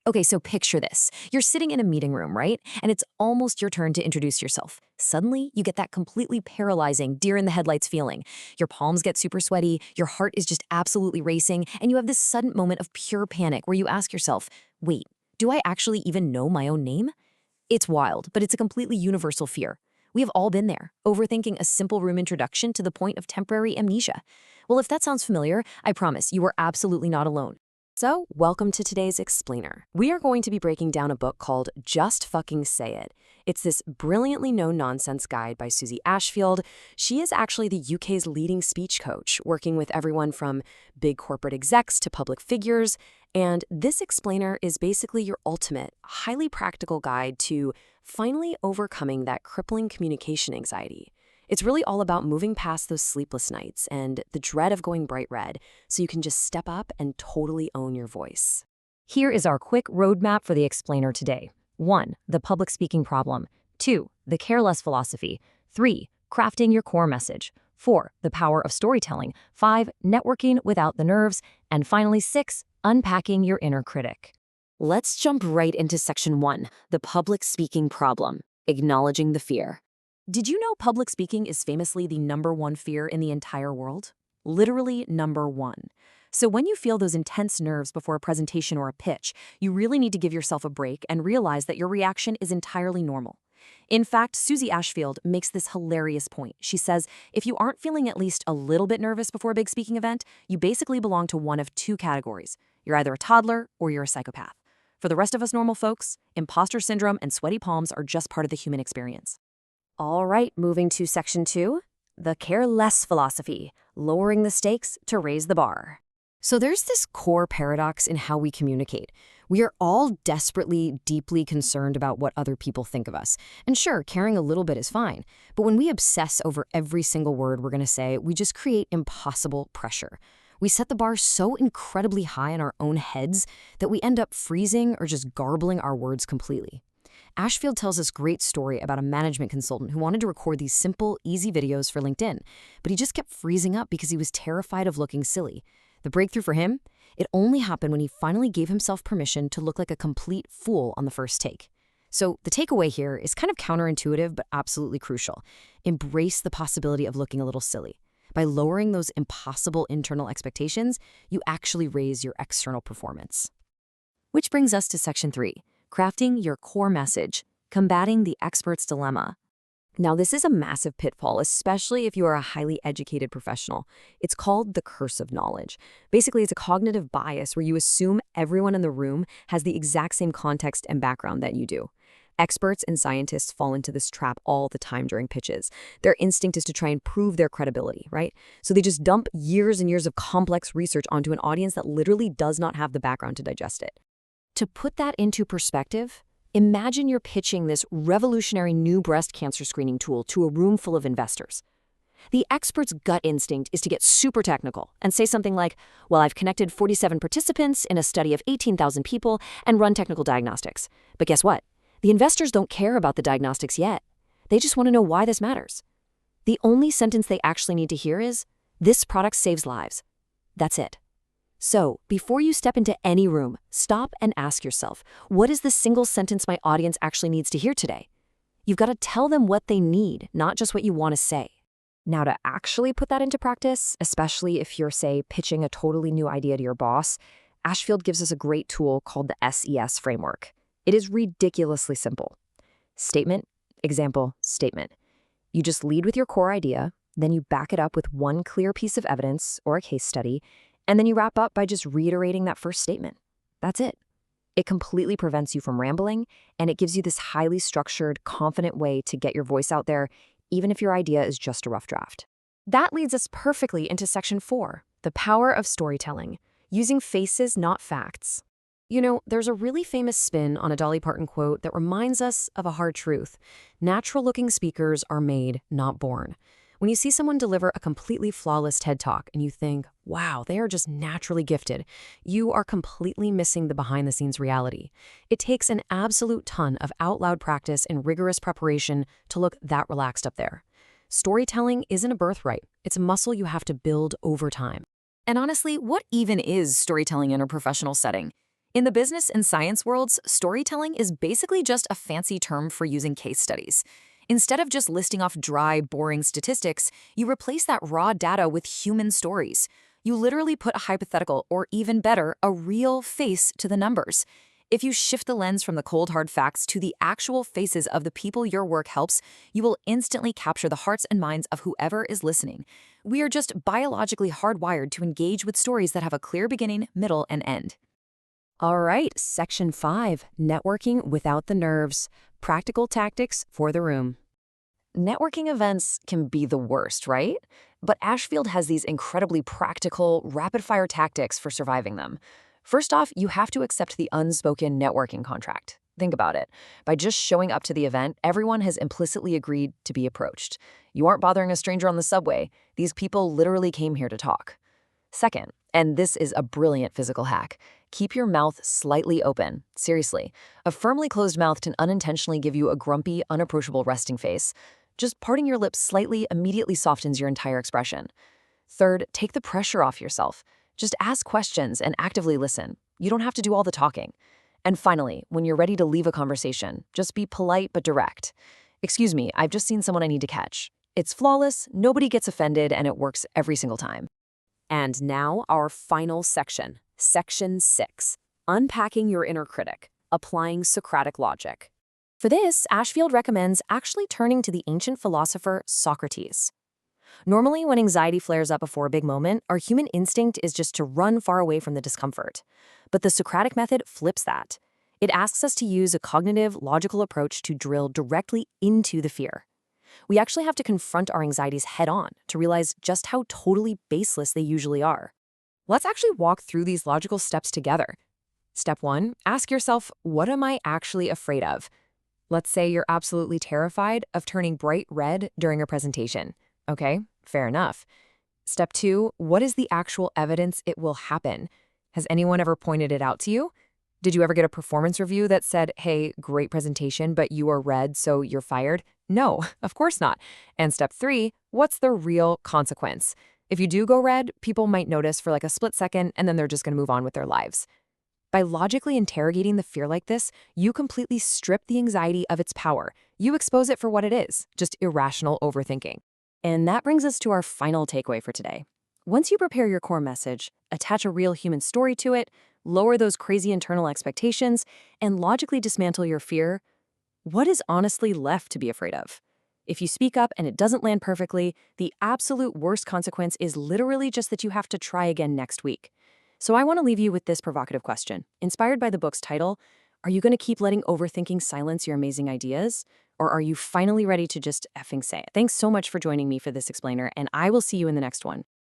Okay, so picture this. You're sitting in a meeting room, right? And it's almost your turn to introduce yourself. Suddenly, you get that completely paralyzing deer in the headlights feeling. Your palms get super sweaty, your heart is just absolutely racing, and you have this sudden moment of pure panic where you ask yourself, wait, do I actually even know my own name? It's wild, but it's a completely universal fear. We have all been there, overthinking a simple room introduction to the point of temporary amnesia. Well, if that sounds familiar, I promise you are absolutely not alone. So, welcome to today's Explainer. We are going to be breaking down a book called Just Fucking Say It. It's this brilliantly no-nonsense guide by Susie Ashfield. She is actually the UK's leading speech coach, working with everyone from big corporate execs to public figures. And this explainer is basically your ultimate, highly practical guide to finally overcoming that crippling communication anxiety. It's really all about moving past those sleepless nights and the dread of going bright red so you can just step up and totally own your voice. Here is our quick roadmap for the explainer today. 1. The public speaking problem. 2. The careless philosophy. 3. Crafting your core message. 4. The power of storytelling. 5. Networking without the nerves. And finally, 6. Unpacking your inner critic. Let's jump right into section 1, the public speaking problem, acknowledging the fear. Did you know public speaking is famously the #1 fear in the entire world? Literally #1. So when you feel those intense nerves before a presentation or a pitch, you really need to give yourself a break and realize that your reaction is entirely normal. In fact, Susie Ashfield makes this hilarious point. She says, if you aren't feeling at least a little bit nervous before a big speaking event, you basically belong to one of two categories. You're either a toddler or you're a psychopath. For the rest of us normal folks, imposter syndrome and sweaty palms are just part of the human experience. All right, moving to section 2, the care less philosophy, lowering the stakes to raise the bar. So there's this core paradox in how we communicate. We are all desperately, deeply concerned about what other people think of us. And sure, caring a little bit is fine. But when we obsess over every single word we're going to say, we just create impossible pressure. We set the bar so incredibly high in our own heads that we end up freezing or just garbling our words completely. Ashfield tells this great story about a management consultant who wanted to record these simple, easy videos for LinkedIn, but he just kept freezing up because he was terrified of looking silly. The breakthrough for him? It only happened when he finally gave himself permission to look like a complete fool on the first take. So the takeaway here is kind of counterintuitive, but absolutely crucial. Embrace the possibility of looking a little silly. By lowering those impossible internal expectations, you actually raise your external performance. Which brings us to section 3. Crafting your core message, combating the expert's dilemma. Now, this is a massive pitfall, especially if you are a highly educated professional. It's called the curse of knowledge. Basically, it's a cognitive bias where you assume everyone in the room has the exact same context and background that you do. Experts and scientists fall into this trap all the time during pitches. Their instinct is to try and prove their credibility, right? So they just dump years and years of complex research onto an audience that literally does not have the background to digest it. To put that into perspective, imagine you're pitching this revolutionary new breast cancer screening tool to a room full of investors. The expert's gut instinct is to get super technical and say something like, well, I've connected 47 participants in a study of 18,000 people and run technical diagnostics. But guess what? The investors don't care about the diagnostics yet. They just want to know why this matters. The only sentence they actually need to hear is, this product saves lives. That's it. So, before you step into any room, stop and ask yourself, what is the single sentence my audience actually needs to hear today? You've got to tell them what they need, not just what you want to say. Now, to actually put that into practice, especially if you're, say, pitching a totally new idea to your boss, Ashfield gives us a great tool called the SES framework. It is ridiculously simple. Statement, example, statement. You just lead with your core idea, then you back it up with one clear piece of evidence or a case study, and then you wrap up by just reiterating that first statement. That's it. It completely prevents you from rambling, and it gives you this highly structured, confident way to get your voice out there, even if your idea is just a rough draft. That leads us perfectly into section 4, the power of storytelling, using faces, not facts. You know, there's a really famous spin on a Dolly Parton quote that reminds us of a hard truth. Natural-looking speakers are made, not born. When you see someone deliver a completely flawless TED Talk and you think, wow, they are just naturally gifted, you are completely missing the behind-the-scenes reality. It takes an absolute ton of out-loud practice and rigorous preparation to look that relaxed up there. Storytelling isn't a birthright. It's a muscle you have to build over time. And honestly, what even is storytelling in a professional setting? In the business and science worlds, storytelling is basically just a fancy term for using case studies. Instead of just listing off dry, boring statistics, you replace that raw data with human stories. You literally put a hypothetical, or even better, a real face to the numbers. If you shift the lens from the cold hard facts to the actual faces of the people your work helps, you will instantly capture the hearts and minds of whoever is listening. We are just biologically hardwired to engage with stories that have a clear beginning, middle, and end. All right, Section 5, Networking Without the Nerves, Practical Tactics for the Room. Networking events can be the worst, right? But Ashfield has these incredibly practical, rapid-fire tactics for surviving them. First off, you have to accept the unspoken networking contract. Think about it. By just showing up to the event, everyone has implicitly agreed to be approached. You aren't bothering a stranger on the subway. These people literally came here to talk. Second, and this is a brilliant physical hack, keep your mouth slightly open. Seriously, a firmly closed mouth can unintentionally give you a grumpy, unapproachable resting face. Just parting your lips slightly immediately softens your entire expression. Third, take the pressure off yourself. Just ask questions and actively listen. You don't have to do all the talking. And finally, when you're ready to leave a conversation, just be polite but direct. Excuse me, I've just seen someone I need to catch. It's flawless, nobody gets offended, and it works every single time. And now our final section, Section 6, Unpacking Your Inner Critic, Applying Socratic Logic. For this, Ashfield recommends actually turning to the ancient philosopher Socrates. Normally, when anxiety flares up before a big moment, our human instinct is just to run far away from the discomfort. But the Socratic method flips that. It asks us to use a cognitive, logical approach to drill directly into the fear. We actually have to confront our anxieties head-on to realize just how totally baseless they usually are. Let's actually walk through these logical steps together. Step 1, ask yourself, what am I actually afraid of? Let's say you're absolutely terrified of turning bright red during a presentation. Okay, fair enough. Step 2, what is the actual evidence it will happen? Has anyone ever pointed it out to you? Did you ever get a performance review that said, hey, great presentation, but you are red, so you're fired? No, of course not. And step 3, what's the real consequence? If you do go red, people might notice for like a split second, and then they're just going to move on with their lives. By logically interrogating the fear like this, you completely strip the anxiety of its power. You expose it for what it is, just irrational overthinking. And that brings us to our final takeaway for today. Once you prepare your core message, attach a real human story to it, lower those crazy internal expectations, and logically dismantle your fear, what is honestly left to be afraid of? If you speak up and it doesn't land perfectly, the absolute worst consequence is literally just that you have to try again next week. So I want to leave you with this provocative question. Inspired by the book's title, are you going to keep letting overthinking silence your amazing ideas? Or are you finally ready to just effing say it? Thanks so much for joining me for this explainer, and I will see you in the next one.